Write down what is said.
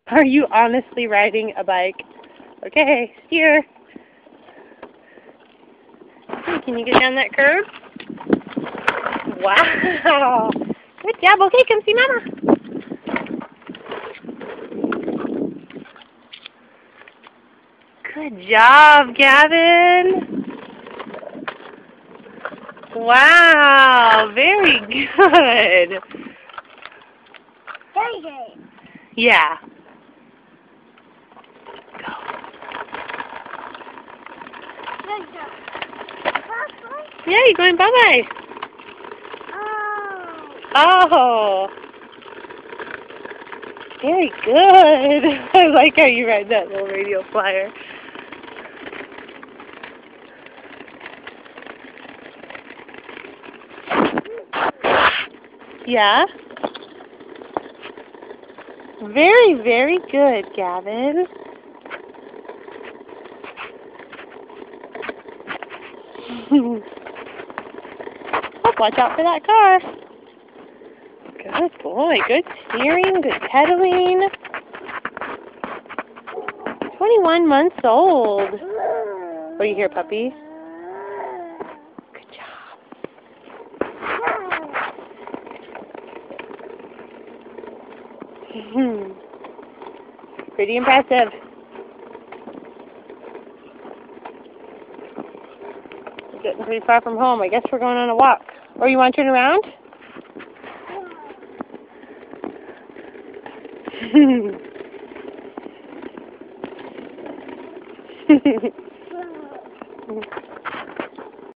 Are you honestly riding a bike? Okay, steer. Hey, can you get down that curb? Wow. Good job. Okay, come see Mama. Good job, Gavin. Wow, very good. Very good. Yeah. Good job. Papa? Yeah, you're going bye-bye. Oh. Oh. Very good. I like how you ride that little radio flyer. Yeah? Very, very good, Gavin. Oh, watch out for that car. Good boy. Good steering, good pedaling. 21 months old. Oh, you hear, puppy? Good job. Pretty impressive. We're getting pretty far from home. I guess we're going on a walk. Or you want to turn around?